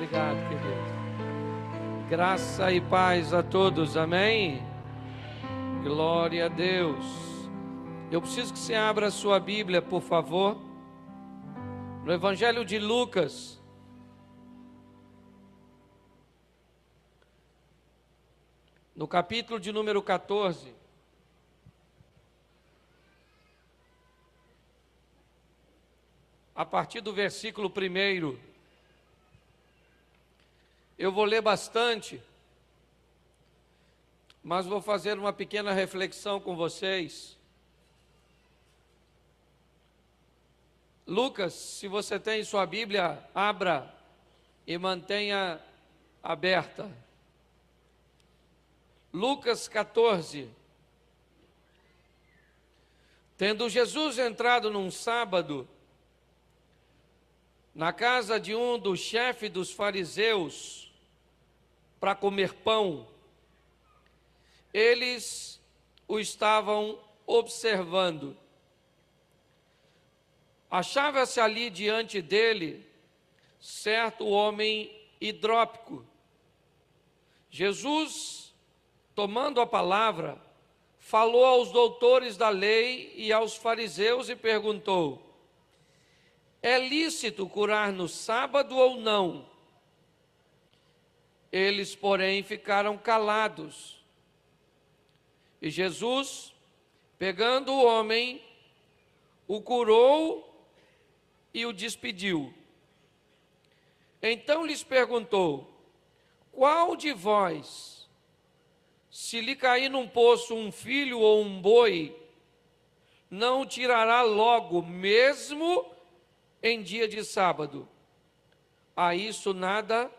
Obrigado, querido. Graça e paz a todos, amém? Glória a Deus. Eu preciso que você abra a sua Bíblia, por favor, no Evangelho de Lucas, no capítulo de número 14. A partir do versículo 1, eu vou ler bastante, mas vou fazer uma pequena reflexão com vocês. Lucas, se você tem sua Bíblia, abra e mantenha aberta. Lucas 14. Tendo Jesus entrado num sábado, na casa de um dos chefes dos fariseus, para comer pão, eles o estavam observando. Achava-se ali diante dele certo homem hidrópico. Jesus, tomando a palavra, falou aos doutores da lei e aos fariseus e perguntou: é lícito curar no sábado ou não? Eles, porém, ficaram calados. E Jesus, pegando o homem, o curou e o despediu. Então lhes perguntou: qual de vós, se lhe cair num poço um filho ou um boi, não o tirará logo, mesmo em dia de sábado? A isso nada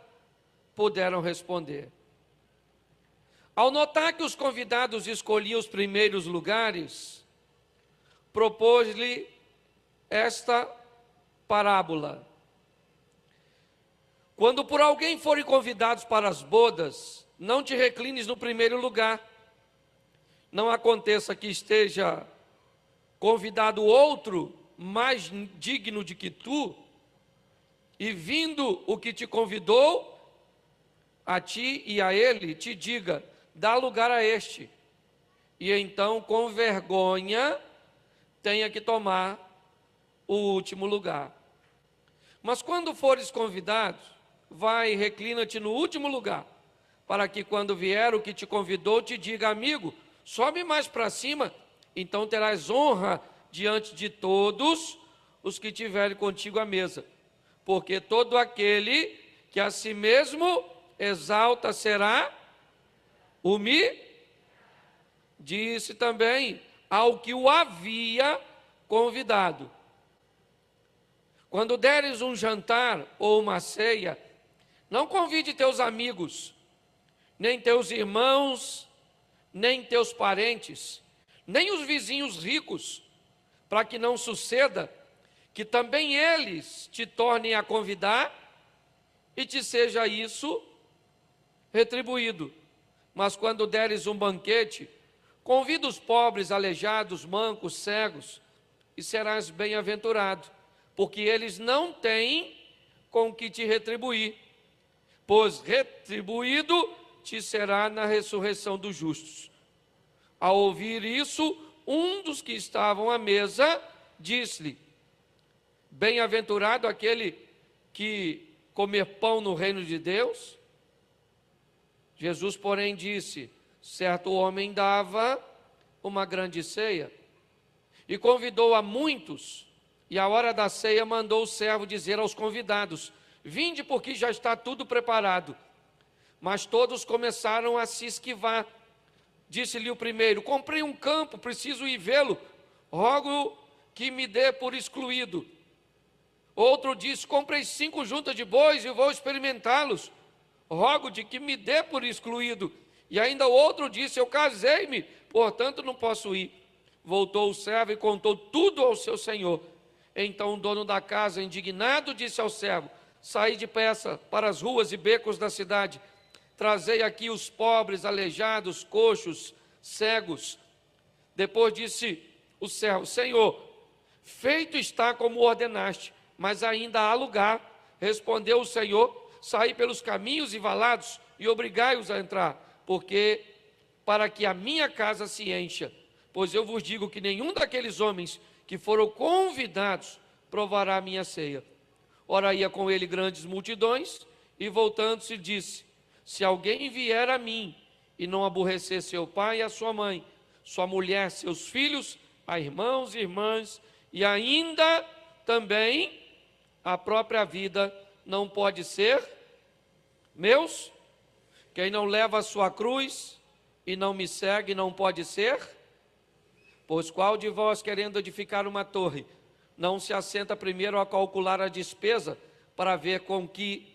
puderam responder. Ao notar que os convidados escolhiam os primeiros lugares, propôs-lhe esta parábola: quando por alguém forem convidados para as bodas, não te reclines no primeiro lugar. Não aconteça que esteja convidado outro mais digno de que tu, e vindo o que te convidou, a ti e a ele, te diga: dá lugar a este. E então, com vergonha, tenha que tomar o último lugar. Mas quando fores convidado, vai e reclina-te no último lugar, para que quando vier o que te convidou, te diga: amigo, sobe mais para cima, então terás honra diante de todos os que tiverem contigo à mesa. Porque todo aquele que a si mesmo exalta será humilhado. Disse também ao que o havia convidado: quando deres um jantar ou uma ceia, não convide teus amigos, nem teus irmãos, nem teus parentes, nem os vizinhos ricos, para que não suceda que também eles te tornem a convidar e te seja isso retribuído. Mas quando deres um banquete, convida os pobres, aleijados, mancos, cegos, e serás bem-aventurado, porque eles não têm com que te retribuir, pois retribuído te será na ressurreição dos justos. Ao ouvir isso, um dos que estavam à mesa disse-lhe: bem-aventurado aquele que comer pão no reino de Deus. Jesus, porém, disse: certo homem dava uma grande ceia e convidou a muitos, e à hora da ceia mandou o servo dizer aos convidados: vinde, porque já está tudo preparado. Mas todos começaram a se esquivar. Disse-lhe o primeiro: comprei um campo, preciso ir vê-lo, rogo que me dê por excluído. Outro disse: comprei 5 juntas de bois e vou experimentá-los, rogo de que me dê por excluído. E ainda outro disse: eu casei-me, portanto não posso ir. Voltou o servo e contou tudo ao seu senhor. Então o dono da casa, indignado, disse ao servo: saí depressa para as ruas e becos da cidade, trazei aqui os pobres, aleijados, coxos, cegos. Depois disse o servo: Senhor, feito está como ordenaste, mas ainda há lugar. Respondeu o Senhor: saí pelos caminhos e valados e obrigai-os a entrar, porque para que a minha casa se encha. Pois eu vos digo que nenhum daqueles homens que foram convidados provará a minha ceia. Ora, ia com ele grandes multidões, e voltando-se disse: se alguém vier a mim e não aborrecer seu pai e a sua mãe, sua mulher, seus filhos, a irmãos e irmãs, e ainda também a própria vida, não pode ser meus. Quem não leva a sua cruz e não me segue, não pode ser. Pois qual de vós, querendo edificar uma torre, não se assenta primeiro a calcular a despesa, para ver com que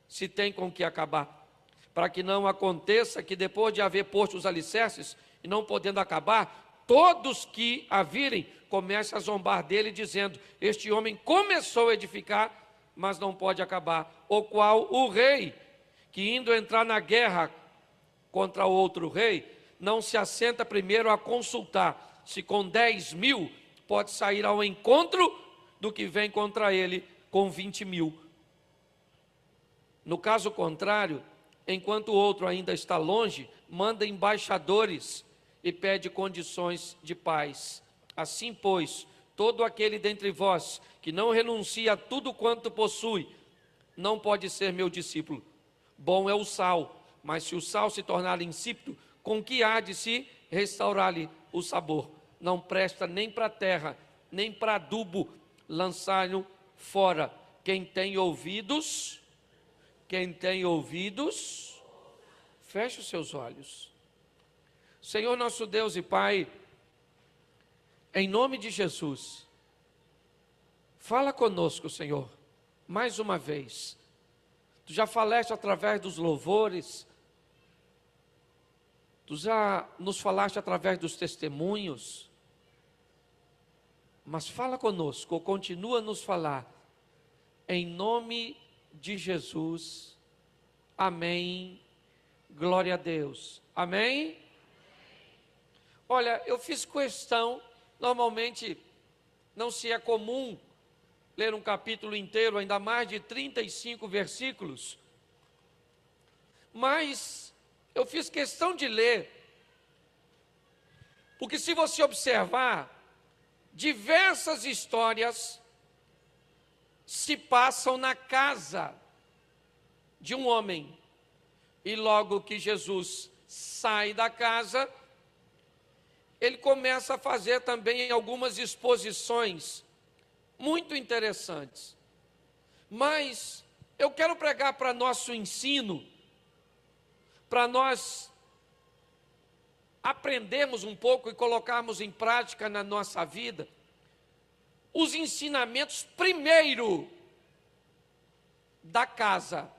se tem com que acabar? Para que não aconteça que depois de haver posto os alicerces, e não podendo acabar, todos que a virem, comecem a zombar dele, dizendo: este homem começou a edificar, mas não pode acabar. O qual o rei, que indo entrar na guerra contra outro rei, não se assenta primeiro a consultar se com 10.000 pode sair ao encontro do que vem contra ele com 20.000. No caso contrário, enquanto o outro ainda está longe, manda embaixadores e pede condições de paz. Assim, pois, todo aquele dentre vós que não renuncia a tudo quanto possui, não pode ser meu discípulo. Bom é o sal, mas se o sal se tornar insípido, com que há de se restaurar-lhe o sabor? Não presta nem para a terra, nem para adubo, lançar-no fora. Quem tem ouvidos, feche os seus olhos. Senhor nosso Deus e Pai, em nome de Jesus, fala conosco, Senhor, mais uma vez. Tu já falaste através dos louvores, Tu já nos falaste através dos testemunhos, mas fala conosco, ou continua a nos falar, em nome de Jesus, amém, glória a Deus, amém? Olha, eu fiz questão, normalmente não se é comum ler um capítulo inteiro, ainda mais de 35 versículos, mas eu fiz questão de ler, porque se você observar, diversas histórias se passam na casa de um homem, e logo que Jesus sai da casa, ele começa a fazer também algumas exposições muito interessantes. Mas eu quero pregar para nosso ensino, para nós aprendermos um pouco e colocarmos em prática na nossa vida, os ensinamentos primeiro da casa.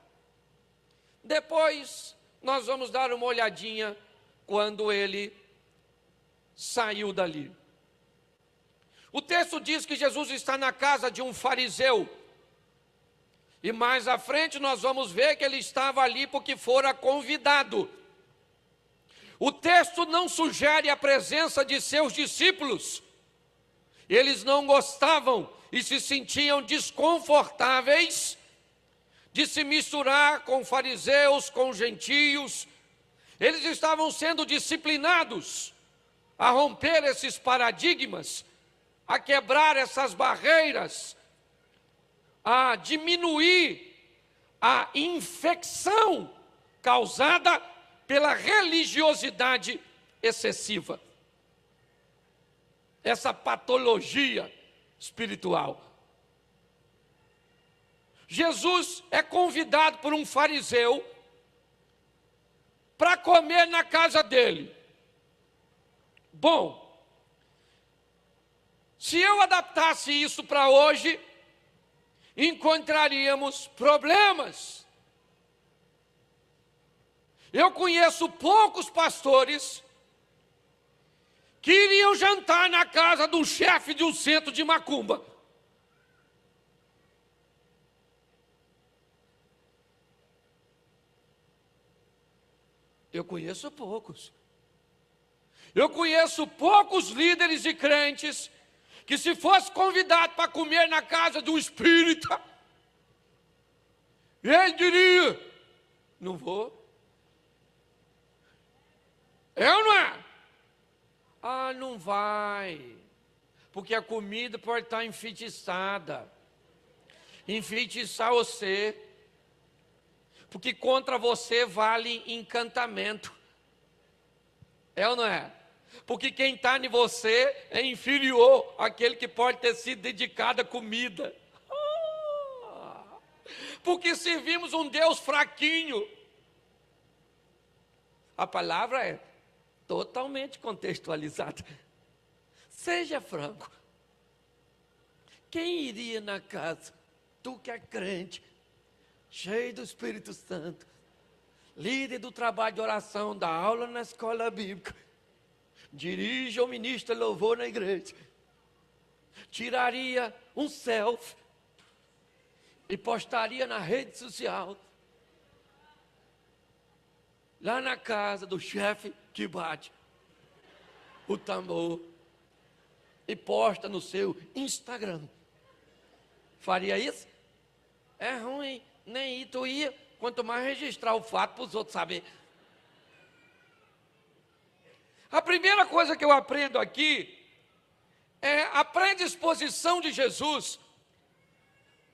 Depois nós vamos dar uma olhadinha quando ele saiu dali. O texto diz que Jesus está na casa de um fariseu. E mais à frente nós vamos ver que ele estava ali porque fora convidado. O texto não sugere a presença de seus discípulos. Eles não gostavam e se sentiam desconfortáveis de se misturar com fariseus, com gentios. Eles estavam sendo disciplinados a romper esses paradigmas, a quebrar essas barreiras, a diminuir a infecção causada pela religiosidade excessiva, essa patologia espiritual. Jesus é convidado por um fariseu para comer na casa dele. Bom, se eu adaptasse isso para hoje, encontraríamos problemas. Eu conheço poucos pastores que iriam jantar na casa do chefe de um centro de macumba. Eu conheço poucos. Eu conheço poucos líderes e crentes que, se fosse convidado para comer na casa de um espírita, Ele diria: não vou. É ou não é? Ah, não vai. Porque a comida pode estar enfeitiçada. Enfeitiçar você. Porque contra você vale encantamento. É ou não é? Porque quem está em você é inferior àquele que pode ter sido dedicado à comida. Porque servimos um Deus fraquinho. A palavra é totalmente contextualizada. Seja franco. Quem iria na casa, tu que é crente, cheio do Espírito Santo, líder do trabalho de oração, da aula na escola bíblica, dirige ou ministra louvor na igreja, tiraria um selfie e postaria na rede social, lá na casa do chefe que bate o tambor, e posta no seu Instagram. Faria isso? É ruim, nem ir, tu ia, quanto mais registrar o fato para os outros saberem. A primeira coisa que eu aprendo aqui é a predisposição de Jesus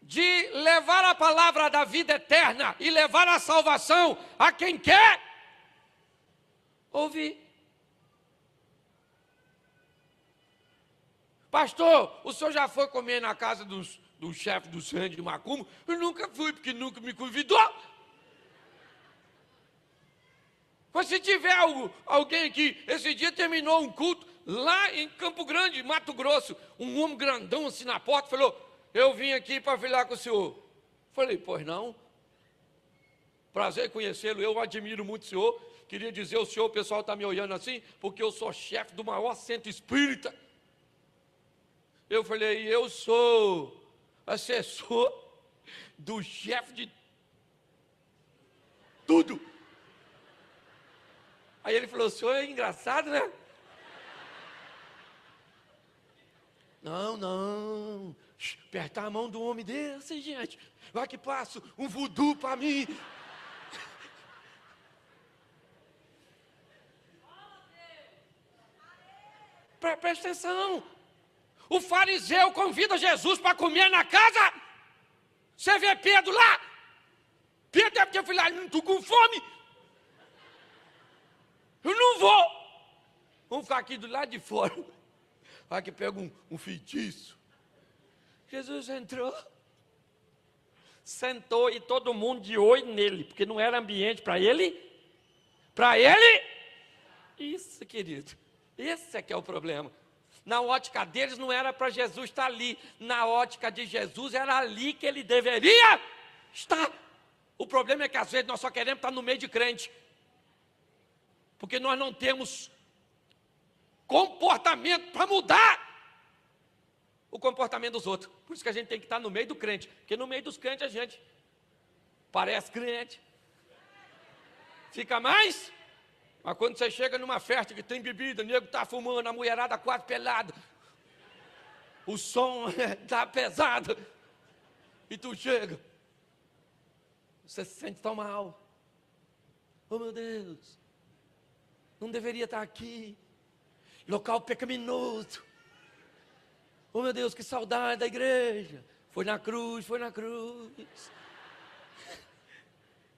de levar a palavra da vida eterna e levar a salvação a quem quer ouvir. Pastor, o senhor já foi comer na casa do chefe do Sandy de Macumba? Eu nunca fui, porque nunca me convidou. Mas se tiver alguém aqui, esse dia terminou um culto lá em Campo Grande, Mato Grosso, um homem grandão assim na porta, falou: eu vim aqui para falar com o senhor. Falei: pois não. Prazer em conhecê-lo, eu admiro muito o senhor. Queria dizer ao senhor, o pessoal está me olhando assim, porque eu sou chefe do maior centro espírita. Eu falei: eu sou assessor do chefe de tudo. Aí ele falou: o senhor é engraçado, né? Não. Apertar a mão do homem desse, gente. Vai que passo um voodoo para mim. Presta atenção. O fariseu convida Jesus para comer na casa. Você vê Pedro lá? Pedro deve ter falado: não estou com fome. Eu não vou. Vamos ficar aqui do lado de fora. Vai que pega um feitiço. Jesus entrou, sentou e todo mundo de olho nele, porque não era ambiente para ele. Para ele. Isso, querido. Esse é que é o problema. Na ótica deles não era para Jesus estar ali. Na ótica de Jesus era ali que ele deveria estar. O problema é que às vezes nós só queremos estar no meio de crente. Porque nós não temos comportamento para mudar o comportamento dos outros. Por isso que a gente tem que estar no meio do crente. Porque no meio dos crentes a gente parece crente. Fica mais. Mas quando você chega numa festa que tem bebida, o nego está fumando, a mulherada quase pelada, o som está pesado, e tu chega, você se sente tão mal. Oh meu Deus, não deveria estar aqui, local pecaminoso. Oh meu Deus, que saudade da igreja. Foi na cruz.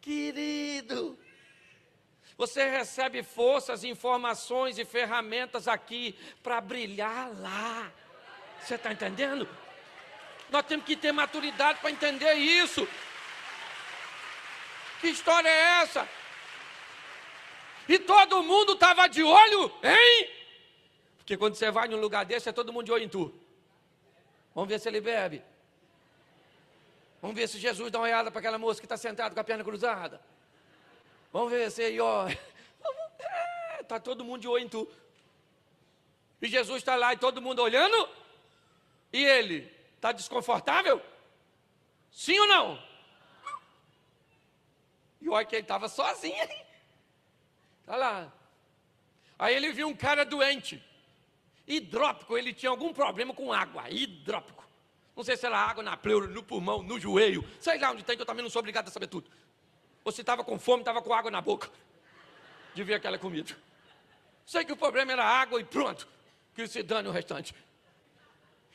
Querido, você recebe forças, informações e ferramentas aqui para brilhar lá. Você está entendendo? Nós temos que ter maturidade para entender isso. Que história é essa? E todo mundo estava de olho, hein? Porque quando você vai num lugar desse, é todo mundo de olho em tu. Vamos ver se ele bebe. Vamos ver se Jesus dá uma olhada para aquela moça que está sentada com a perna cruzada. Vamos ver se aí, ó. Está todo mundo de olho em tu. E Jesus está lá e todo mundo olhando. E ele está desconfortável? Sim ou não? E olha que ele estava sozinho. Está lá. Aí ele viu um cara doente. Hidrópico, ele tinha algum problema com água. Hidrópico. Não sei se era água na pleura, no pulmão, no joelho, sei lá onde tem, que eu também não sou obrigado a saber tudo. Ou se estava com fome, estava com água na boca de ver aquela comida. Sei que o problema era água e pronto, que se dane o restante.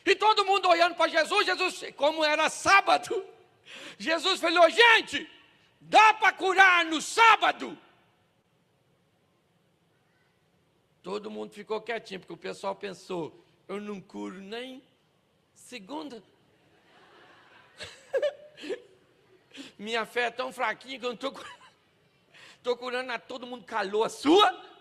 E todo mundo olhando para Jesus, como era sábado, Jesus falou: gente, dá para curar no sábado? Todo mundo ficou quietinho, porque o pessoal pensou: eu não curo nem segunda. Minha fé é tão fraquinha que eu não estou curando, todo mundo calou a sua.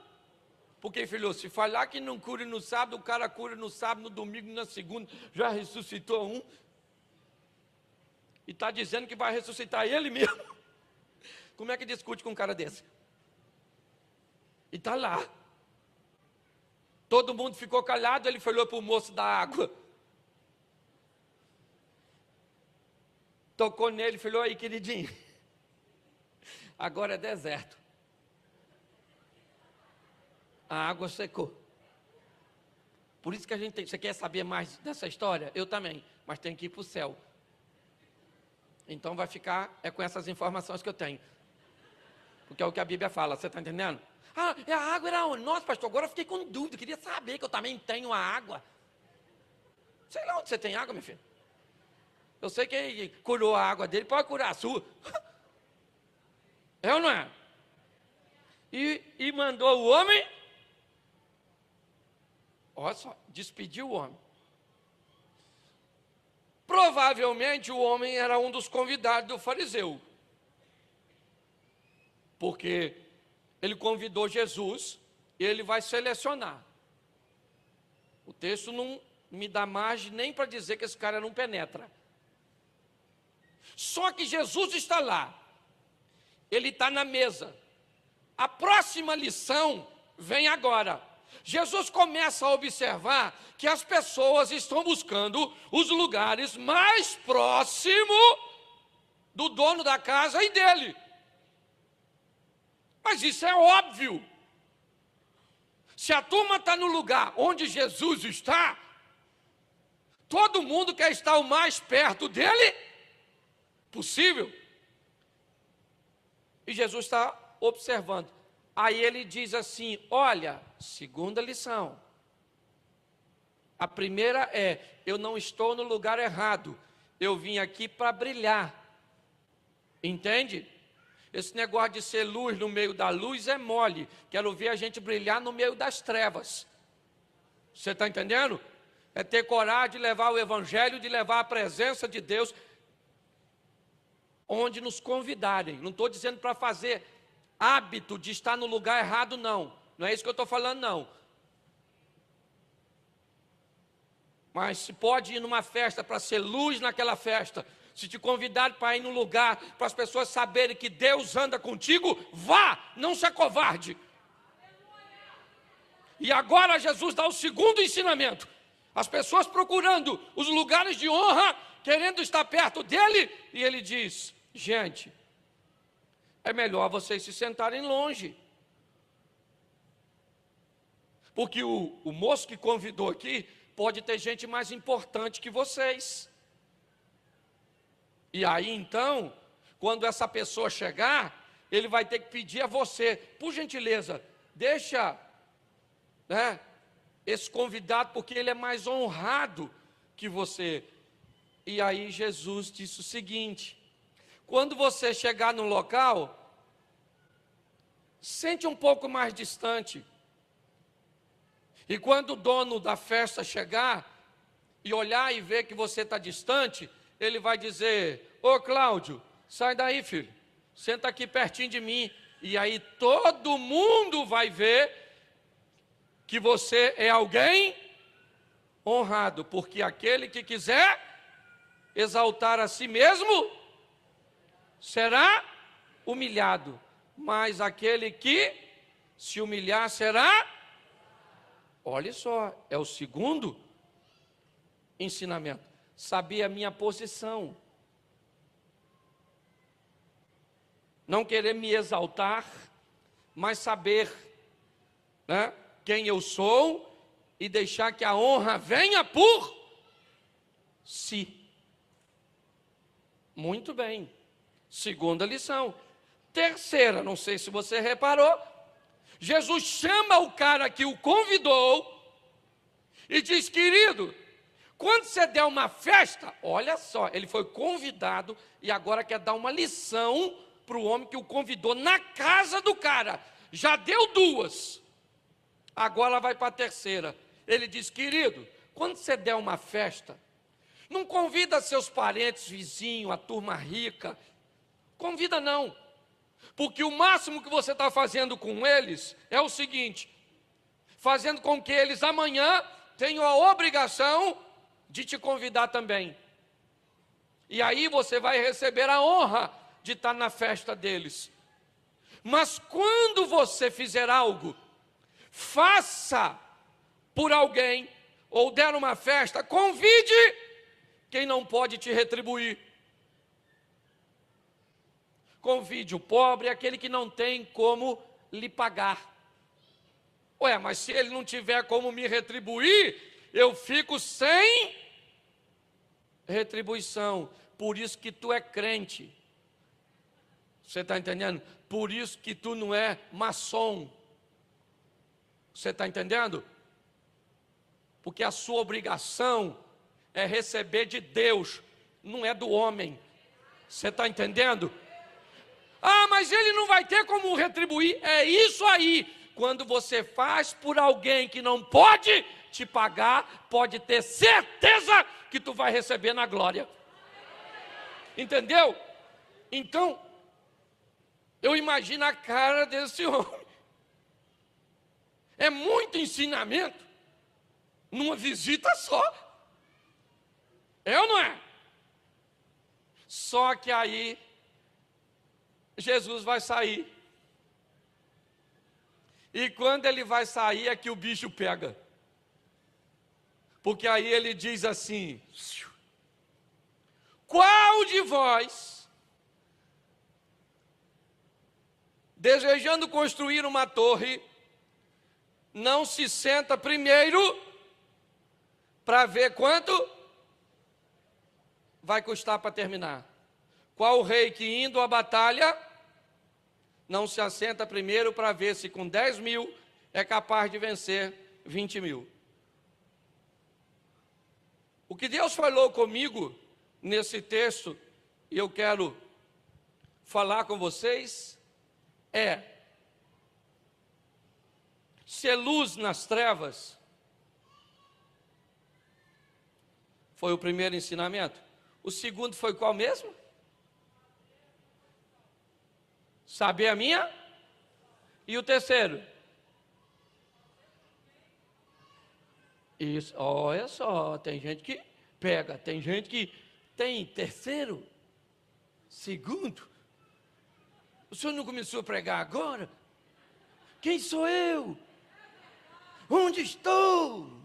Porque, filho, se falar que não cura no sábado, o cara cura no sábado, no domingo, na segunda, já ressuscitou um. E está dizendo que vai ressuscitar ele mesmo. Como é que discute com um cara desse? E está lá. Todo mundo ficou calado, ele falou para o moço da água. Tocou nele e falou: aí, queridinho, agora é deserto. A água secou. Por isso que a gente tem... Você quer saber mais dessa história? Eu também, mas tem que ir para o céu. Então vai ficar com essas informações que eu tenho. Porque é o que a Bíblia fala, você está entendendo? Ah, a água era onde? Nossa, pastor, agora eu fiquei com dúvida, queria saber que eu também tenho a água. Sei lá onde você tem água, meu filho. Eu sei que ele curou a água dele, pode curar a sua. É ou não é? E mandou o homem... Olha só, despediu o homem. Provavelmente o homem era um dos convidados do fariseu. Porque ele convidou Jesus e ele vai selecionar. O texto não me dá margem nem para dizer que esse cara não penetra. Só que Jesus está lá. Ele está na mesa. A próxima lição vem agora. Jesus começa a observar que as pessoas estão buscando os lugares mais próximos do dono da casa e dele. Mas isso é óbvio. Se a turma está no lugar onde Jesus está, todo mundo quer estar o mais perto dele possível. E Jesus está observando. Aí ele diz assim: olha, segunda lição. A primeira é: eu não estou no lugar errado. Eu vim aqui para brilhar. Entende? Esse negócio de ser luz no meio da luz é mole. Quero ver a gente brilhar no meio das trevas. Você está entendendo? É ter coragem de levar o evangelho, de levar a presença de Deus onde nos convidarem. Não estou dizendo para fazer hábito de estar no lugar errado, não. Não é isso que eu estou falando, não. Mas se pode ir numa festa para ser luz naquela festa, se te convidar para ir num lugar para as pessoas saberem que Deus anda contigo, vá, não se acovarde. E agora Jesus dá o segundo ensinamento. As pessoas procurando os lugares de honra, querendo estar perto dele, e ele diz: gente, é melhor vocês se sentarem longe. Porque o moço que convidou aqui pode ter gente mais importante que vocês. E aí então, quando essa pessoa chegar, ele vai ter que pedir a você: por gentileza, deixa, esse convidado, porque ele é mais honrado que você. E aí Jesus disse o seguinte: quando você chegar no local, sente um pouco mais distante. E quando o dono da festa chegar e olhar e ver que você está distante, ele vai dizer: ô Cláudio, sai daí, filho, senta aqui pertinho de mim. E aí todo mundo vai ver que você é alguém honrado, porque aquele que quiser exaltar a si mesmo será humilhado, mas aquele que se humilhar será... Olha só, é o segundo ensinamento. Saber a minha posição. Não querer me exaltar, mas saber, quem eu sou e deixar que a honra venha por si. Muito bem. Segunda lição. Terceira, não sei se você reparou, Jesus chama o cara que o convidou e diz: querido, quando você der uma festa, olha só, ele foi convidado e agora quer dar uma lição para o homem que o convidou na casa do cara. Já deu duas, agora vai para a terceira. Ele diz: querido, quando você der uma festa, não convida seus parentes, vizinhos, a turma rica, convida não, porque o máximo que você está fazendo com eles é o seguinte, fazendo com que eles amanhã tenham a obrigação de te convidar também. E aí você vai receber a honra de estar na festa deles. Mas quando você fizer algo, faça por alguém, ou der uma festa, convide quem não pode te retribuir. Convide o pobre, aquele que não tem como lhe pagar. Ué, mas se ele não tiver como me retribuir, eu fico sem retribuição. Por isso que tu é crente. Você está entendendo? Por isso que tu não é maçom. Você está entendendo? Porque a sua obrigação é receber de Deus, não é do homem. Você está entendendo? Ah, mas ele não vai ter como retribuir. É isso aí. Quando você faz por alguém que não pode te pagar, pode ter certeza que tu vai receber na glória. Entendeu? Então, eu imagino a cara desse homem. É muito ensinamento numa visita só. É ou não é? Só que aí Jesus vai sair. E quando ele vai sair é que o bicho pega. Porque aí ele diz assim: qual de vós, desejando construir uma torre, não se senta primeiro para ver quanto vai custar para terminar? Qual rei que indo à batalha não se assenta primeiro para ver se com 10 mil é capaz de vencer 20 mil? O que Deus falou comigo nesse texto, e eu quero falar com vocês, é: ser luz nas trevas foi o primeiro ensinamento. O segundo foi qual mesmo? Saber a minha? E o terceiro? Isso, olha só, tem gente que pega, tem gente que tem terceiro, segundo. O senhor não começou a pregar agora? Quem sou eu? Onde estou?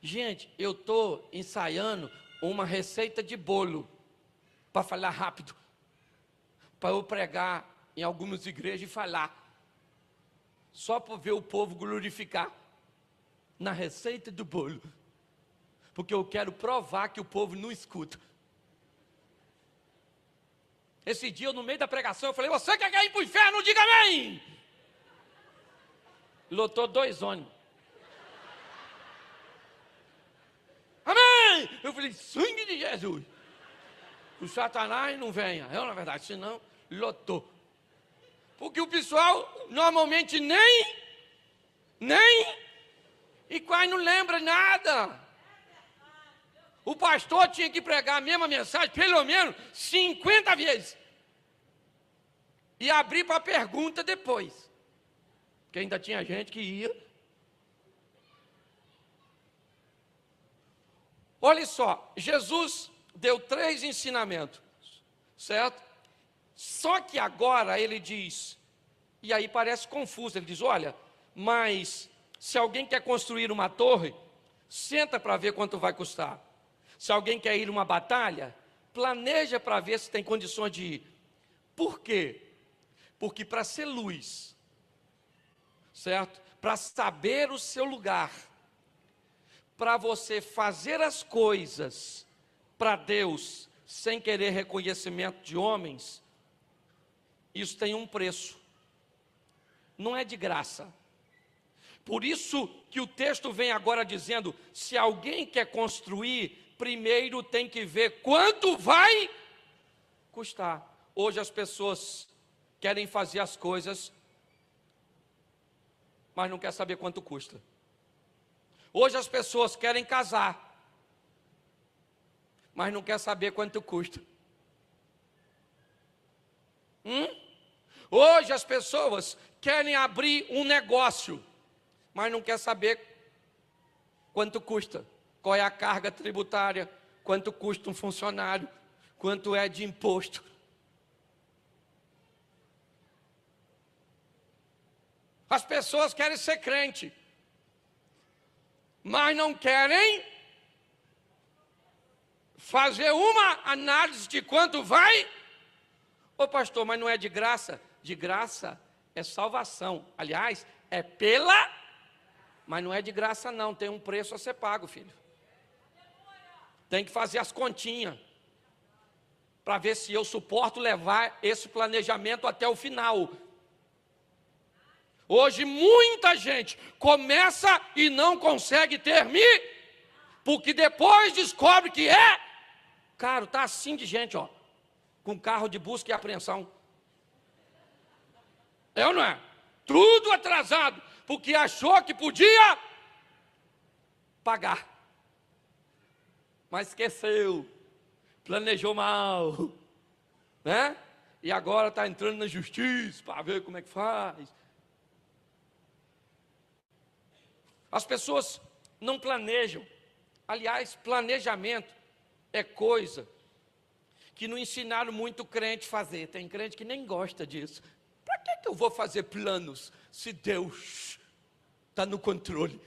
Gente, eu estou ensaiando uma receita de bolo, para falar rápido, para eu pregar em algumas igrejas e falar, só para ver o povo glorificar, na receita do bolo, porque eu quero provar que o povo não escuta. Esse dia, no meio da pregação, eu falei: você quer ir para o inferno? Diga amém! Lotou 2 ônibus. Amém! Eu falei: sangue de Jesus! O Satanás não venha. Eu, na verdade, senão, lotou. Porque o pessoal, normalmente, e quase não lembra nada. O pastor tinha que pregar a mesma mensagem, pelo menos 50 vezes. E abrir para pergunta depois. Porque ainda tinha gente que ia. Olha só, Jesus deu 3 ensinamentos, certo? Só que agora ele diz, e aí parece confuso, ele diz: olha, mas se alguém quer construir uma torre, senta para ver quanto vai custar. Se alguém quer ir a uma batalha, planeja para ver se tem condições de ir. Por quê? Porque para ser luz, certo? Para saber o seu lugar, para você fazer as coisas para Deus sem querer reconhecimento de homens, isso tem um preço. Não é de graça. Por isso que o texto vem agora dizendo, se alguém quer construir, primeiro tem que ver quanto vai custar. Hoje as pessoas querem fazer as coisas, mas não quer saber quanto custa. Hoje as pessoas querem casar, mas não quer saber quanto custa. Hoje as pessoas querem abrir um negócio, mas não quer saber quanto custa, qual é a carga tributária, quanto custa um funcionário, quanto é de imposto. As pessoas querem ser crente, mas não querem fazer uma análise de quanto vai. Ô pastor, mas não é de graça? De graça é salvação. Aliás, é pela, mas não é de graça não, tem um preço a ser pago, filho. Tem que fazer as continhas, para ver se eu suporto levar esse planejamento até o final. Hoje muita gente começa e não consegue terminar, porque depois descobre que é caro. Está assim de gente, ó, com carro de busca e apreensão. É ou não é? Tudo atrasado, porque achou que podia pagar, mas esqueceu, planejou mal, né? E agora está entrando na justiça para ver como é que faz. As pessoas não planejam. Aliás, planejamento é coisa que não ensinaram muito crente a fazer. Tem crente que nem gosta disso. Para que eu vou fazer planos se Deus está no controle?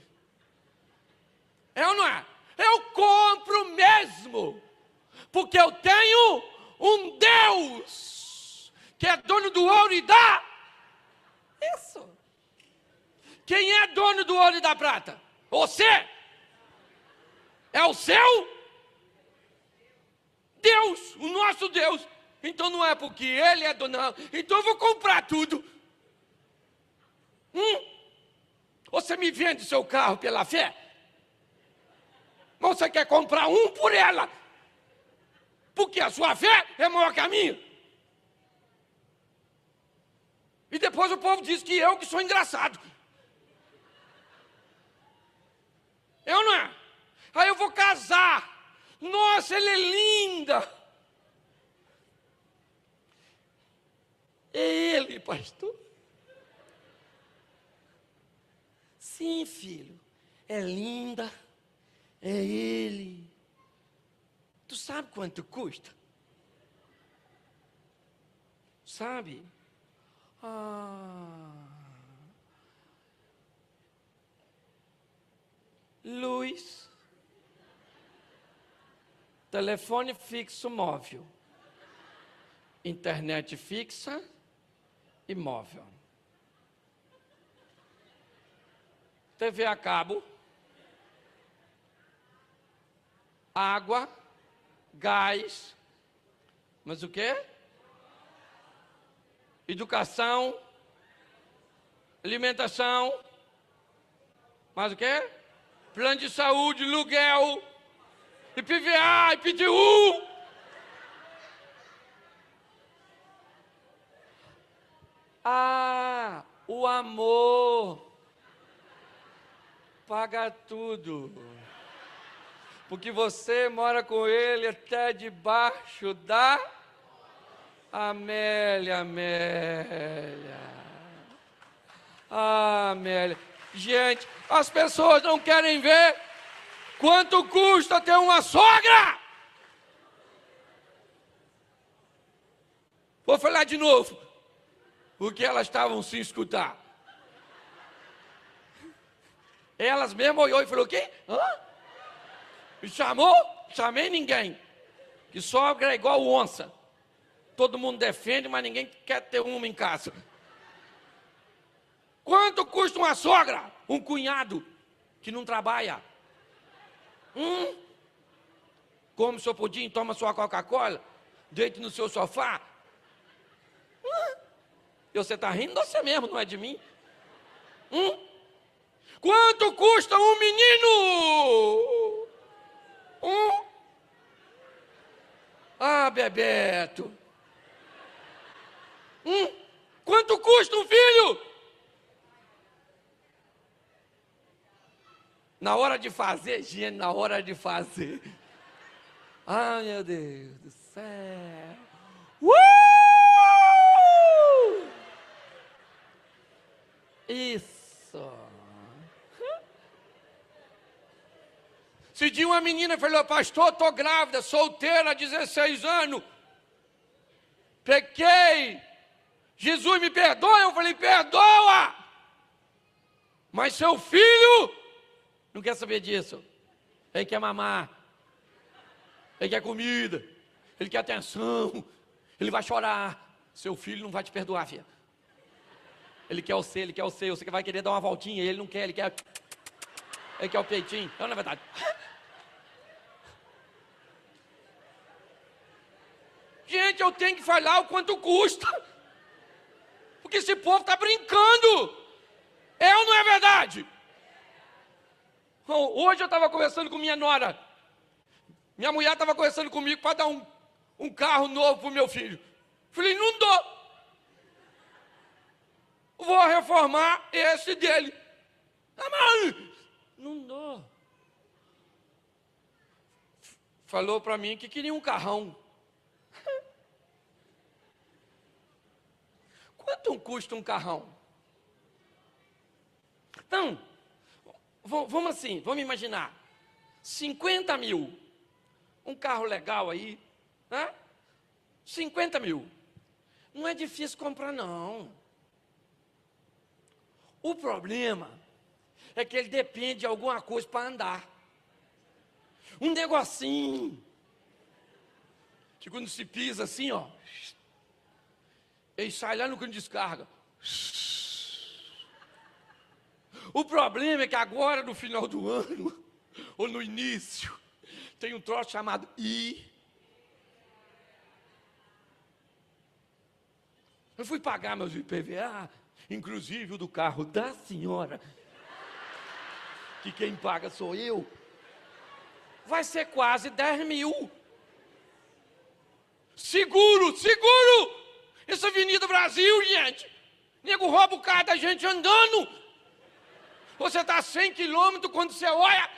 É ou não é? Eu compro mesmo, porque eu tenho um Deus que é dono do ouro e da... Isso. Quem é dono do ouro e da prata? Você? É o seu Deus, o nosso Deus. Então não é porque Ele é dono, não. Então eu vou comprar tudo. Você me vende seu carro pela fé? Mas você quer comprar um por ela? Porque a sua fé é maior que a minha. E depois o povo diz que eu que sou engraçado. Eu não é? Aí eu vou casar. Nossa, ela é linda. É ele, pastor? Sim, filho. É linda. É ele. Tu sabe quanto custa? Sabe? Luz, telefone fixo móvel, internet fixa e móvel, TV a cabo, água, gás, mas o quê? Educação, alimentação, mas o quê? Plano de saúde, aluguel, IPVA, IPTU. O amor paga tudo. Porque você mora com ele até debaixo da Amélia. Gente, as pessoas não querem ver quanto custa ter uma sogra. Vou falar de novo, porque elas estavam sem escutar. Elas mesmo olhou e falou: o quê? Me chamou? Chamei ninguém. Que sogra é igual onça. Todo mundo defende, mas ninguém quer ter uma em casa. Quanto custa uma sogra? Um cunhado que não trabalha. Come seu pudim, toma sua Coca-Cola, deite no seu sofá. E você está rindo de você mesmo, não é de mim? Quanto custa um menino? Ah, Bebeto. Quanto custa um filho? Na hora de fazer, gente, na hora de fazer. Ai, meu Deus do céu. Isso. Se dia uma menina falou, pastor, estou grávida, solteira, 16 anos. Pequei. Jesus me perdoa. Eu falei, perdoa. Mas seu filho não quer saber disso. Ele quer mamar. Ele quer comida. Ele quer atenção. Ele vai chorar. Seu filho não vai te perdoar, filha. Ele quer o seu, ele quer o seu. Você vai querer dar uma voltinha, ele não quer, ele quer o peitinho. Não é verdade? Gente, eu tenho que falar o quanto custa. Porque esse povo está brincando. É ou não é verdade? Hoje eu estava conversando com minha nora. Minha mulher estava conversando comigo para dar um carro novo para o meu filho. Falei, não dou. Vou reformar esse dele. Mas não dou. Falou para mim que queria um carrão. Quanto custa um carrão? Então, vamos assim, vamos imaginar. 50 mil. Um carro legal aí, né? 50 mil. Não é difícil comprar, não. O problema é que ele depende de alguma coisa para andar. Um negocinho. Que quando se pisa assim, ó. Ele sai lá no canto de descarga. O problema é que agora, no final do ano, ou no início, tem um troço chamado I. Eu fui pagar meus IPVA, inclusive o do carro da senhora, que quem paga sou eu, vai ser quase 10 mil. Seguro! Essa Avenida Brasil, gente, nego rouba o carro da gente andando. Você está a 100 quilômetros quando você olha.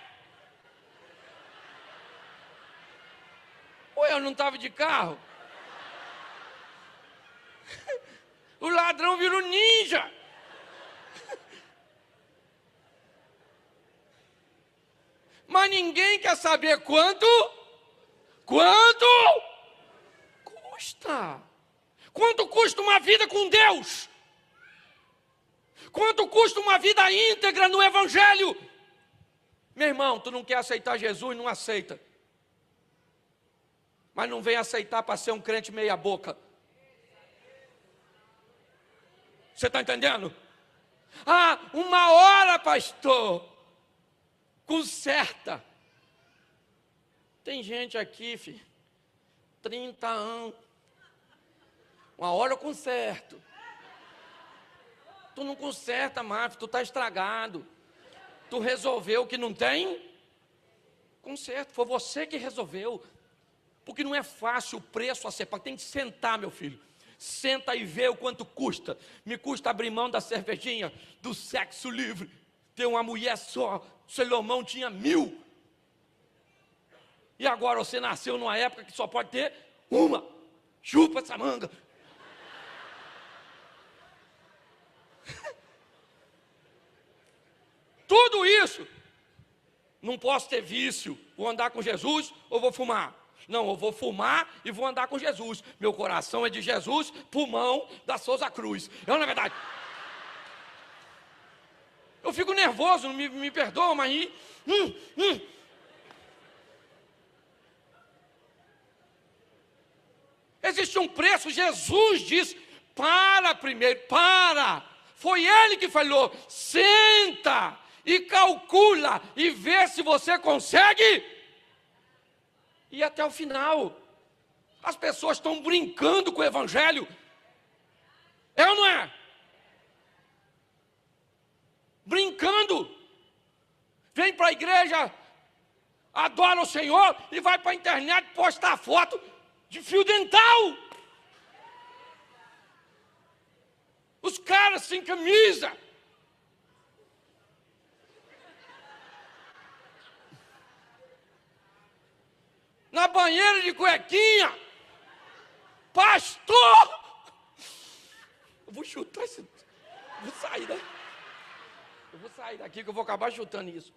Ou eu não estava de carro? O ladrão virou ninja. Mas ninguém quer saber quanto custa. Quanto custa uma vida com Deus? Quanto custa uma vida íntegra no Evangelho? Meu irmão, tu não quer aceitar Jesus, não aceita. Mas não vem aceitar para ser um crente meia boca. Você está entendendo? Ah, uma hora, pastor. Conserta. Tem gente aqui, filho, 30 anos. Uma hora eu conserto. Tu não conserta mais, tu está estragado. Tu resolveu que não tem? Conserto, foi você que resolveu. Porque não é fácil o preço a ser pago. Tem que sentar, meu filho. Senta e vê o quanto custa. Me custa abrir mão da cervejinha, do sexo livre. Ter uma mulher só. Salomão tinha 1000. E agora você nasceu numa época que só pode ter uma. Chupa essa manga. Tudo isso. Não posso ter vício. Vou andar com Jesus ou vou fumar? Não, eu vou fumar e vou andar com Jesus. Meu coração é de Jesus, pulmão da Souza Cruz. É uma verdade. Eu fico nervoso, me perdoa, mas... Existe um preço, Jesus diz, para primeiro, para. Foi Ele que falou, senta e calcula e vê se você consegue ir até o final. As pessoas estão brincando com o evangelho. É ou não é? Brincando. Vem para a igreja, adora o Senhor e vai para a internet postar foto de fio dental. Os caras sem camisa. Na banheira de cuequinha. Pastor! Eu vou chutar isso. Vou sair, né? Eu vou sair daqui que eu vou acabar chutando isso.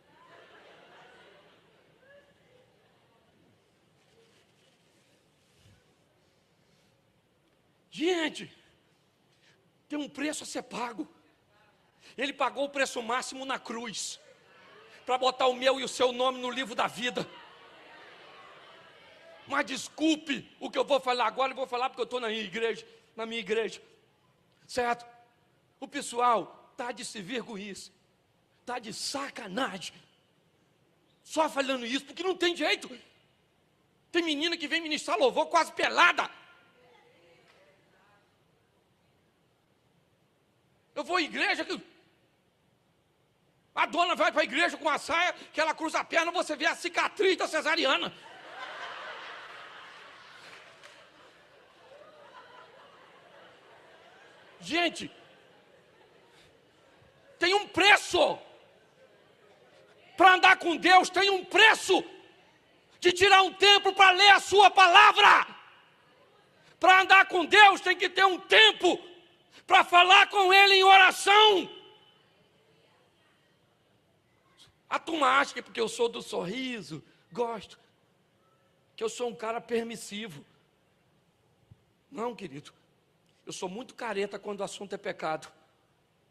Gente, tem um preço a ser pago. Ele pagou o preço máximo na cruz, para botar o meu e o seu nome no livro da vida. Mas desculpe o que eu vou falar agora, eu vou falar porque eu estou na minha igreja, certo? O pessoal está de se vergonhice, está de sacanagem, só falando isso, porque não tem jeito. Tem menina que vem ministrar louvor quase pelada. Eu vou à igreja, a dona vai para a igreja com a saia, que ela cruza a perna, você vê a cicatriz da cesariana. Gente, tem um preço. Para andar com Deus tem um preço. De tirar um tempo para ler a sua palavra. Para andar com Deus tem que ter um tempo para falar com Ele em oração. A turma acha que porque eu sou do sorriso, gosto, que eu sou um cara permissivo. Não, querido. Eu sou muito careta quando o assunto é pecado.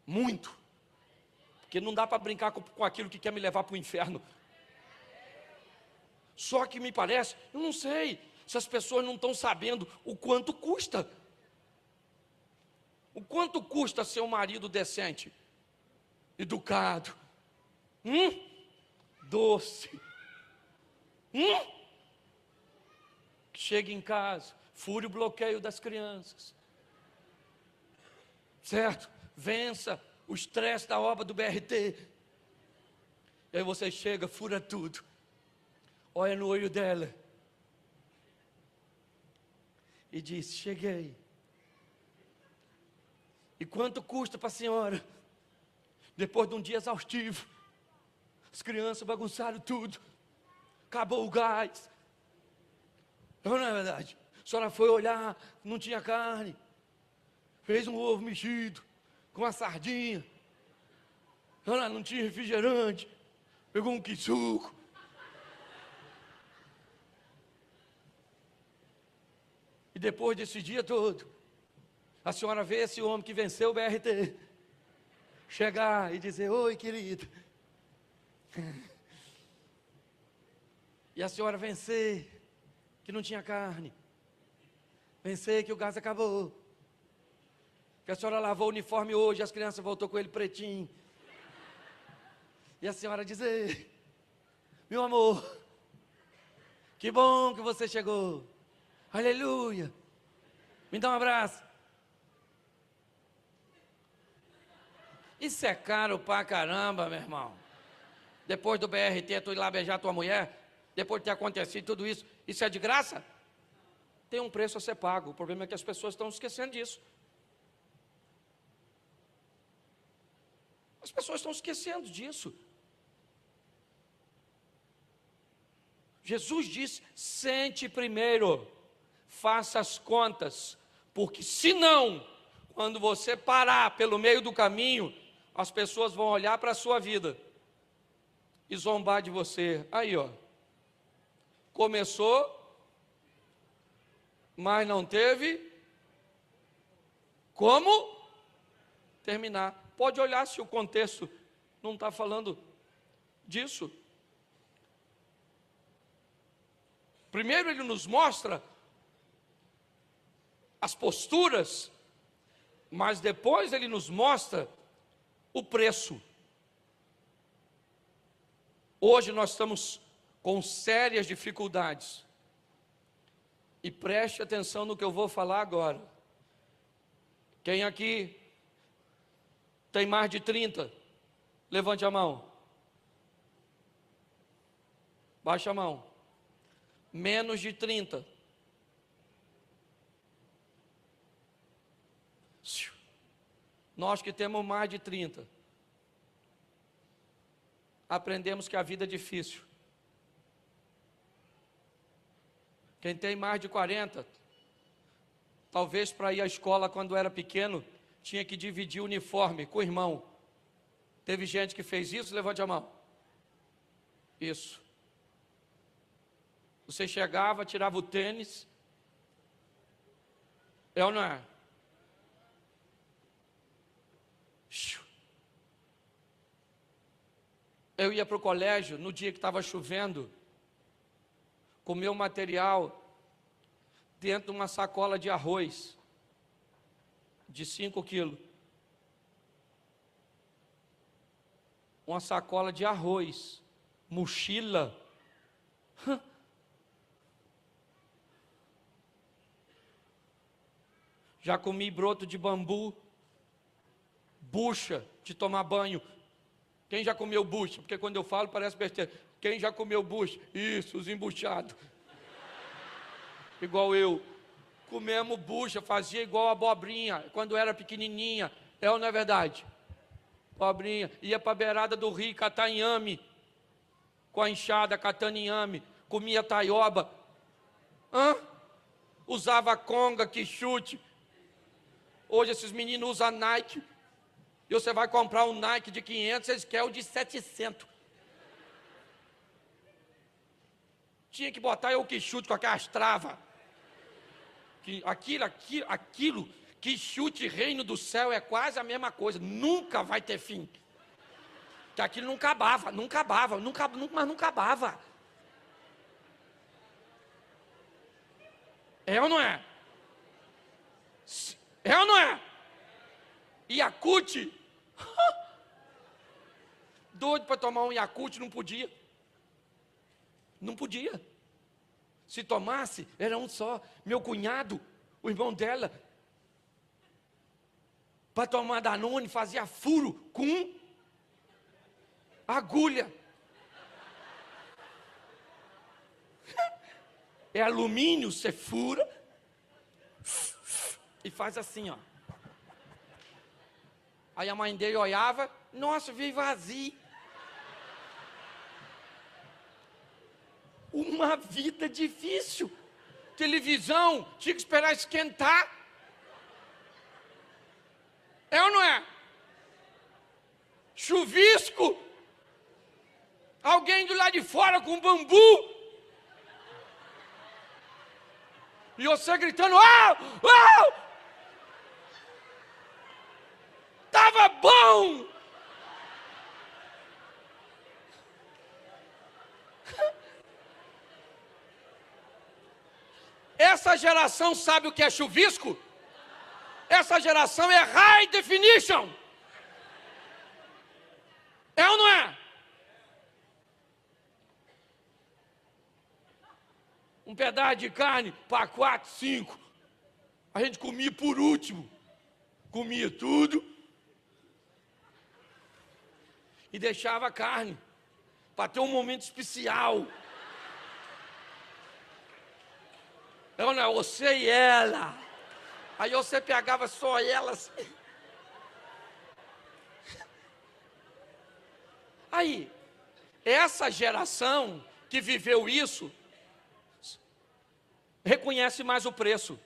Muito. Porque não dá para brincar com aquilo que quer me levar para o inferno. Só que me parece, eu não sei se as pessoas não estão sabendo o quanto custa. O quanto custa ser um marido decente, educado, doce, que chega em casa, fure o bloqueio das crianças, certo? Vença o estresse da obra do BRT. E aí você chega, fura tudo, olha no olho dela e diz: cheguei. E quanto custa para a senhora? Depois de um dia exaustivo, as crianças bagunçaram tudo, acabou o gás. Não é verdade? A senhora foi olhar, não tinha carne, fez um ovo mexido com uma sardinha. Não tinha refrigerante, pegou um quisuco. E depois desse dia todo, a senhora vê esse homem que venceu o BRT chegar e dizer: oi, querido. E a senhora vencer que não tinha carne, vencer que o gás acabou, que a senhora lavou o uniforme hoje, as crianças voltou com ele pretinho. E a senhora dizer: meu amor, que bom que você chegou, aleluia, me dá um abraço. Isso é caro pra caramba, meu irmão. Depois do BRT, tu ir lá beijar tua mulher, depois de ter acontecido tudo isso, isso é de graça? Tem um preço a ser pago. O problema é que as pessoas estão esquecendo disso. As pessoas estão esquecendo disso. Jesus disse: sente primeiro, faça as contas, porque senão, quando você parar pelo meio do caminho, as pessoas vão olhar para a sua vida e zombar de você. Aí, ó, começou, mas não teve como terminar. Pode olhar se o contexto não está falando disso. Primeiro ele nos mostra as posturas, mas depois ele nos mostra o preço. Hoje nós estamos com sérias dificuldades E preste atenção no que eu vou falar agora. Quem aqui tem mais de 30? Levante a mão. Baixa a mão. Menos de 30. Nós que temos mais de 30, aprendemos que a vida é difícil. Quem tem mais de 40, talvez para ir à escola quando era pequeno, tinha que dividir o uniforme com o irmão. Teve gente que fez isso? Levante a mão. Isso. Você chegava, tirava o tênis. É ou não é? Eu ia para o colégio no dia que estava chovendo, com meu material dentro de uma sacola de arroz, de 5 quilos. Uma sacola de arroz, mochila. Já comi broto de bambu, bucha de tomar banho. Quem já comeu bucha? Porque quando eu falo parece besteira. Quem já comeu bucha? Isso, os embuchados. Igual eu. Comemos bucha, fazia igual a abobrinha, quando era pequenininha. É ou não é verdade? Abobrinha. Ia para a beirada do rio, catar inhame. Com a enxada, catando inhame. Comia taioba. Usava conga, que chute. Hoje esses meninos usam Nike. E você vai comprar um Nike de 500, eles querem o de 700. Tinha que botar o que chute com aquelas travas. Aquilo, que chute reino do céu é quase a mesma coisa. Nunca vai ter fim. Que aquilo não acabava, mas não acabava. É ou não é? É ou não é? Yakult. Doido para tomar um Yakult, não podia. Não podia. Se tomasse, era um só. Meu cunhado, o irmão dela, para tomar Danone, fazia furo com agulha. É alumínio, você fura e faz assim, ó. Aí a mãe dele olhava, nossa, veio vazio. Uma vida difícil. Televisão, tinha que esperar esquentar. É ou não é? Chuvisco. Alguém do lado de fora com bambu. E você gritando, estava bom! Essa geração sabe o que é chuvisco? Essa geração é high definition. É ou não é? Um pedaço de carne para 4, 5. A gente comia por último. Comia tudo. E deixava a carne para ter um momento especial. É ou não é? Você e ela. Aí você pegava só elas. Aí, essa geração que viveu isso, reconhece mais o preço.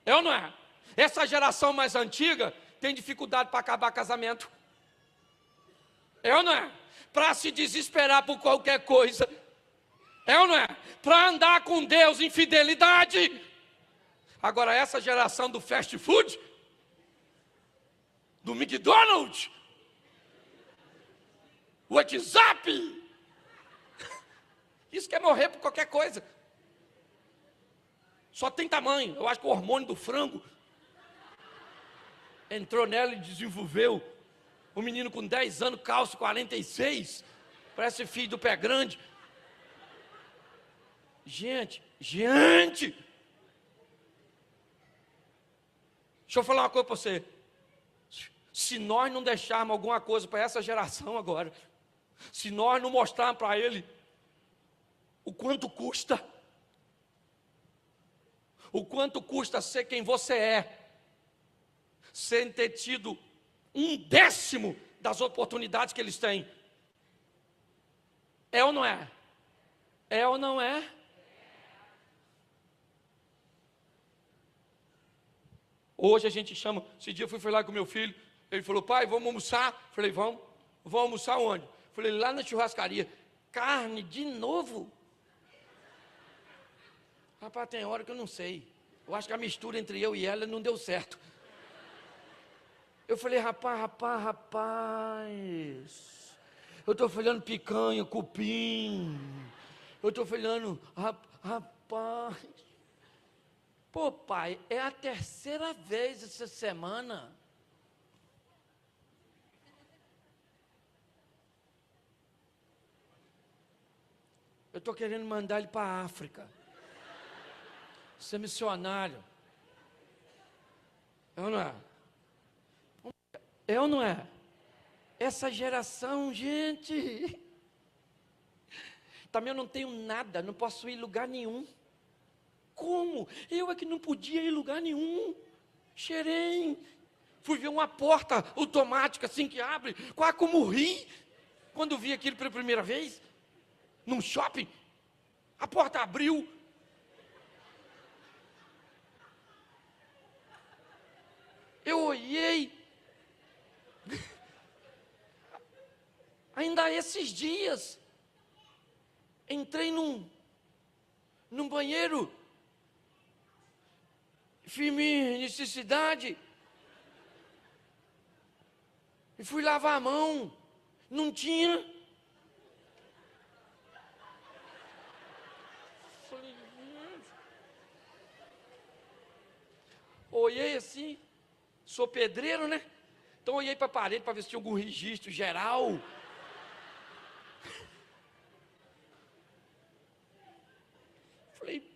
É ou não é? Essa geração mais antiga tem dificuldade para acabar casamento. É ou não é? Para se desesperar por qualquer coisa. É ou não é? Para andar com Deus em fidelidade. Agora essa geração do fast food, do McDonald's, o WhatsApp, isso quer morrer por qualquer coisa. Só tem tamanho. Eu acho que o hormônio do frango entrou nela e desenvolveu. O menino com 10 anos, calço 46, parece filho do pé grande. Gente, deixa eu falar uma coisa para você. Se nós não deixarmos alguma coisa para essa geração agora, se nós não mostrarmos para ele o quanto custa ser quem você é, sem ter tido 1/10 das oportunidades que eles têm. É ou não é? É ou não é? Hoje a gente chama, esse dia eu fui falar com meu filho, ele falou, pai, vamos almoçar? Falei, vamos almoçar onde? Falei, lá na churrascaria. Carne de novo? Rapaz, tem hora que eu não sei. Eu acho que a mistura entre eu e ela não deu certo. Eu falei, rapaz. Eu estou falando picanha, cupim. Eu estou falando, rapaz. Pô, pai, é a 3ª vez essa semana. Eu estou querendo mandar ele para a África. Ser missionário. É ou não é? É ou não é? Essa geração, gente. Também eu não tenho nada, não posso ir em lugar nenhum. Como? Eu é que não podia ir em lugar nenhum. Cheirei. Fui ver uma porta automática assim que abre. Quase como ri. Quando vi aquilo pela primeira vez. Num shopping. A porta abriu. Eu olhei. Ainda esses dias. Entrei num banheiro. Fiz minha necessidade. E fui lavar a mão. Não tinha. Falei, olhei assim. Sou pedreiro, né? Então olhei para a parede para ver se tinha algum registro geral. Falei,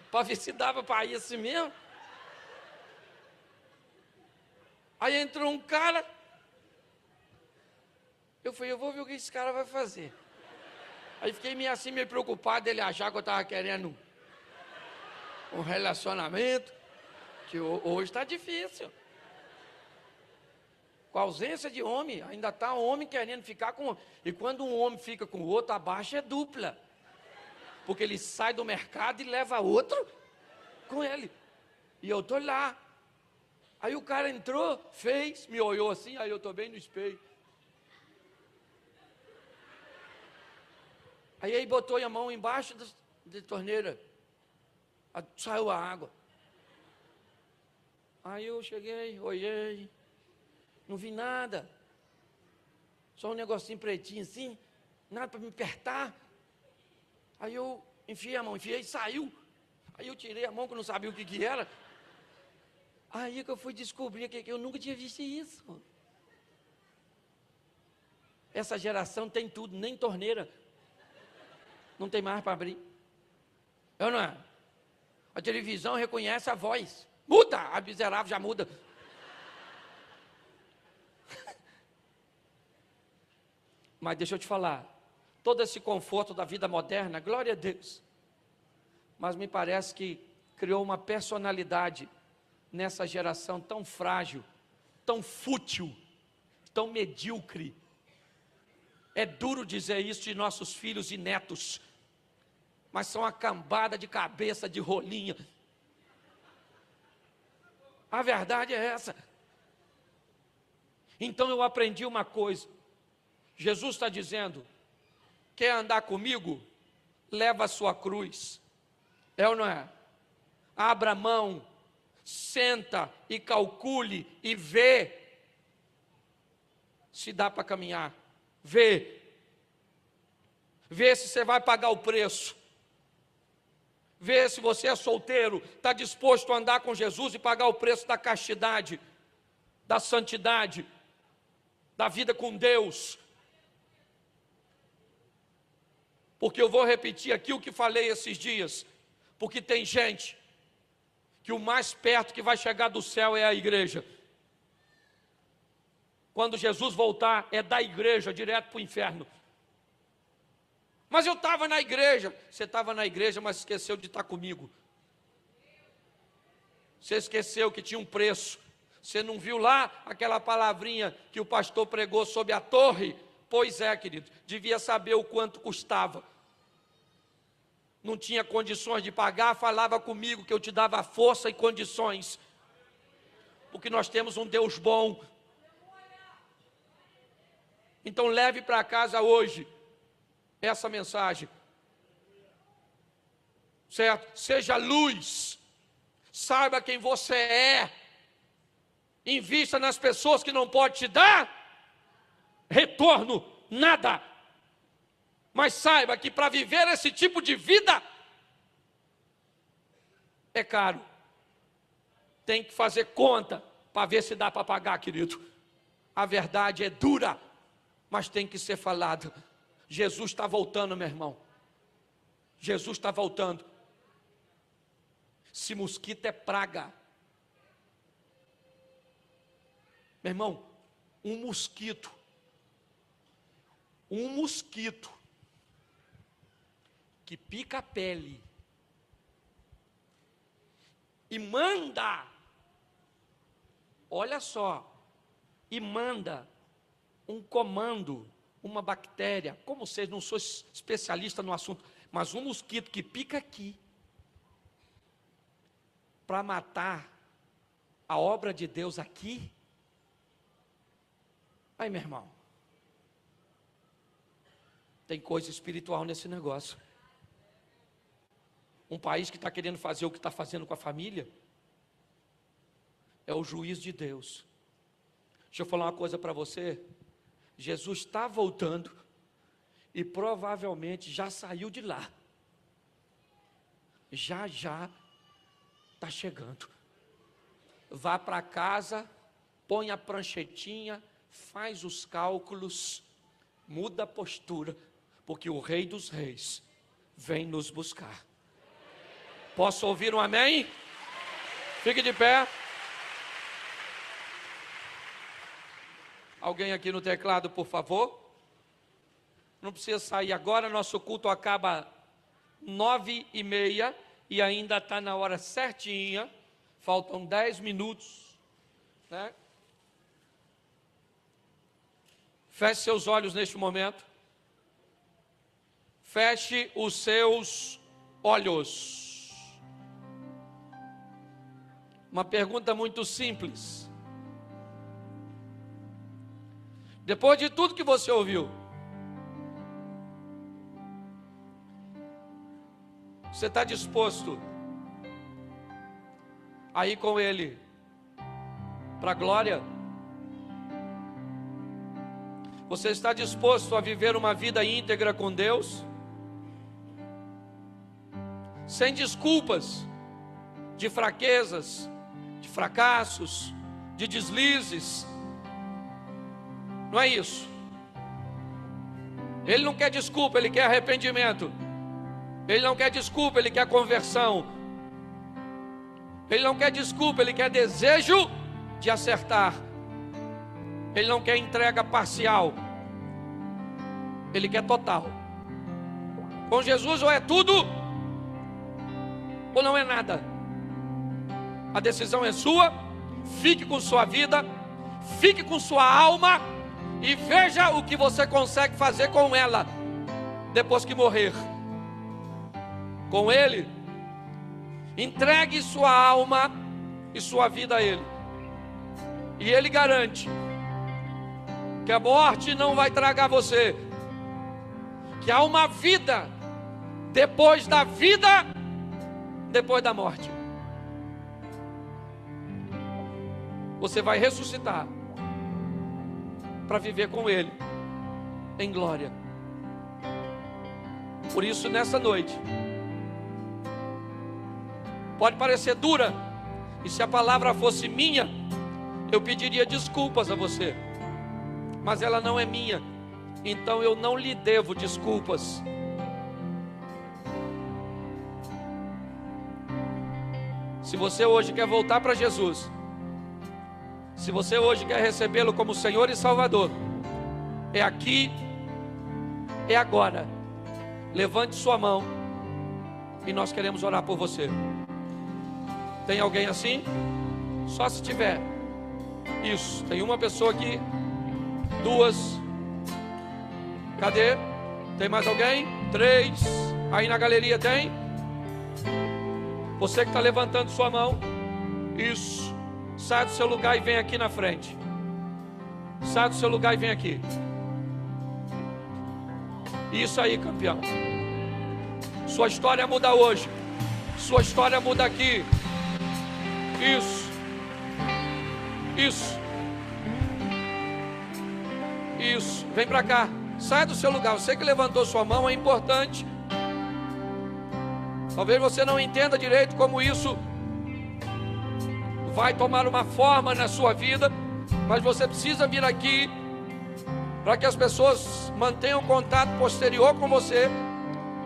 para ver se dava para ir assim mesmo. Aí entrou um cara. Eu falei, eu vou ver o que esse cara vai fazer. Aí fiquei meio preocupado dele achar que eu estava querendo um relacionamento, que hoje está difícil. Com a ausência de homem, ainda está um homem querendo ficar com... E quando um homem fica com o outro, a baixa é dupla. Porque ele sai do mercado e leva outro com ele. E eu estou lá. Aí o cara entrou, fez, me olhou assim, aí eu estou bem no espelho. Aí botou a mão embaixo da torneira. Saiu a água. Aí eu cheguei, olhei. Não vi nada. Só um negocinho pretinho assim. Nada para me apertar. Aí eu enfiei a mão, e saiu. Aí eu tirei a mão que eu não sabia o que era. Aí que eu fui descobrir que eu nunca tinha visto isso. Essa geração tem tudo, nem torneira. Não tem mais para abrir. Eu não é? A televisão reconhece a voz. Muda, a miserável já muda. Mas deixa eu te falar. Todo esse conforto da vida moderna, glória a Deus. Mas me parece que criou uma personalidade nessa geração tão frágil, tão fútil, tão medíocre. É duro dizer isso de nossos filhos e netos, mas são uma cambada de cabeça de rolinha. A verdade é essa. Então eu aprendi uma coisa. Jesus está dizendo, quer andar comigo? Leva a sua cruz. É ou não é? Abra a mão, senta e calcule e vê se dá para caminhar. Vê se você vai pagar o preço. Vê se você é solteiro, está disposto a andar com Jesus e pagar o preço da castidade, da santidade, da vida com Deus. Porque eu vou repetir aqui o que falei esses dias. Porque tem gente que o mais perto que vai chegar do céu é a igreja. Quando Jesus voltar, é da igreja direto para o inferno. Mas eu estava na igreja. Você estava na igreja, mas esqueceu de estar comigo. Você esqueceu que tinha um preço. Você não viu lá aquela palavrinha que o pastor pregou sobre a torre? Pois é, querido, devia saber o quanto custava. Não tinha condições de pagar, falava comigo que eu te dava força e condições. Porque nós temos um Deus bom. Então leve para casa hoje essa mensagem. Certo? Seja luz. Saiba quem você é. Invista nas pessoas que não pode te dar retorno, nada. Mas saiba que para viver esse tipo de vida é caro. Tem que fazer conta para ver se dá para pagar, querido. A verdade é dura, mas tem que ser falada. Jesus está voltando, meu irmão. Jesus está voltando. Se mosquito é praga, meu irmão, um mosquito que pica a pele e manda, olha só, e manda um comando, uma bactéria, como vocês não sou especialista no assunto, mas um mosquito que pica aqui, para matar a obra de Deus aqui. Aí, meu irmão, tem coisa espiritual nesse negócio. Um país que está querendo fazer o que está fazendo com a família, é o juiz de Deus. Deixa eu falar uma coisa para você. Jesus está voltando e provavelmente já saiu de lá. Já está chegando. Vá para casa, põe a pranchetinha, faz os cálculos, muda a postura, porque o Rei dos Reis vem nos buscar. Posso ouvir um amém? Fique de pé. Alguém aqui no teclado, por favor? Não precisa sair agora, nosso culto acaba 9h30 e ainda está na hora certinha. Faltam 10 minutos, né? Feche seus olhos neste momento. Feche os seus olhos. Uma pergunta muito simples. Depois de tudo que você ouviu, você está disposto a ir com Ele para a glória? Você está disposto a viver uma vida íntegra com Deus? Sem desculpas de fraquezas, de fracassos, de deslizes. Não é isso. Ele não quer desculpa, ele quer arrependimento. Ele não quer desculpa, ele quer conversão. Ele não quer desculpa, ele quer desejo de acertar. Ele não quer entrega parcial. Ele quer total. Com Jesus ou é tudo ou não é nada. A decisão é sua. Fique com sua vida, fique com sua alma e veja o que você consegue fazer com ela depois que morrer. Com Ele, entregue sua alma e sua vida a Ele, e Ele garante que a morte não vai tragar você, que há uma vida depois da vida, depois da morte. Você vai ressuscitar para viver com Ele em glória. Por isso, nessa noite, pode parecer dura, e se a palavra fosse minha, eu pediria desculpas a você, mas ela não é minha, então eu não lhe devo desculpas. Se você hoje quer voltar para Jesus, se você hoje quer recebê-lo como Senhor e Salvador, é aqui, é agora. Levante sua mão e nós queremos orar por você. Tem alguém assim? Só se tiver. Isso, tem uma pessoa aqui, duas. Cadê? Tem mais alguém? Três. Aí na galeria tem? Você que está levantando sua mão. Isso. Sai do seu lugar e vem aqui na frente. Sai do seu lugar e vem aqui. Isso aí, campeão. Sua história muda hoje. Sua história muda aqui. Isso. Isso. Isso. Vem para cá. Sai do seu lugar. Você que levantou sua mão, é importante. Talvez você não entenda direito como isso vai tomar uma forma na sua vida, mas você precisa vir aqui para que as pessoas mantenham contato posterior com você,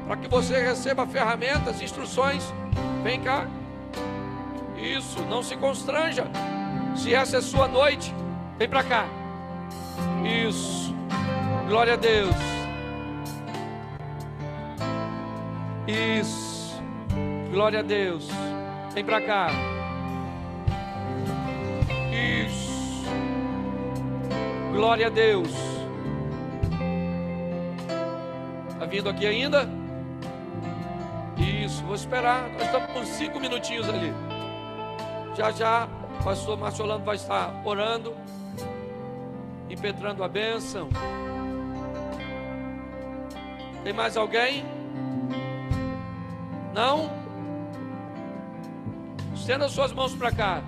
para que você receba ferramentas, instruções. Vem cá. Isso, não se constranja. Se essa é sua noite, vem para cá. Isso. Glória a Deus. Isso. Glória a Deus. Vem para cá. Isso. Glória a Deus. Está vindo aqui ainda? Isso, vou esperar. Nós estamos com 5 minutinhos ali. Já já o pastor Márcio Orlando vai estar orando, impetrando a bênção. Tem mais alguém? Não? Estenda as suas mãos para cá.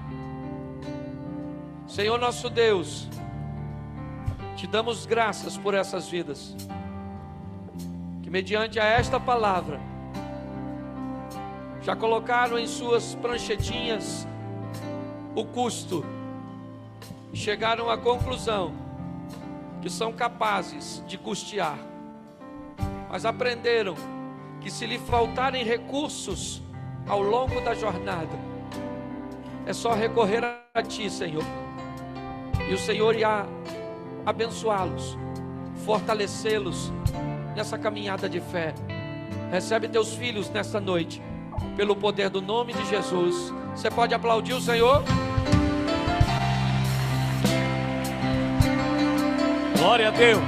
Senhor nosso Deus, te damos graças por essas vidas, que mediante a esta palavra, já colocaram em suas pranchetinhas o custo, e chegaram à conclusão que são capazes de custear, mas aprenderam que se lhe faltarem recursos ao longo da jornada, é só recorrer a Ti, Senhor, e o Senhor irá abençoá-los, fortalecê-los nessa caminhada de fé. Recebe teus filhos nesta noite, pelo poder do nome de Jesus. Você pode aplaudir o Senhor? Glória a Deus.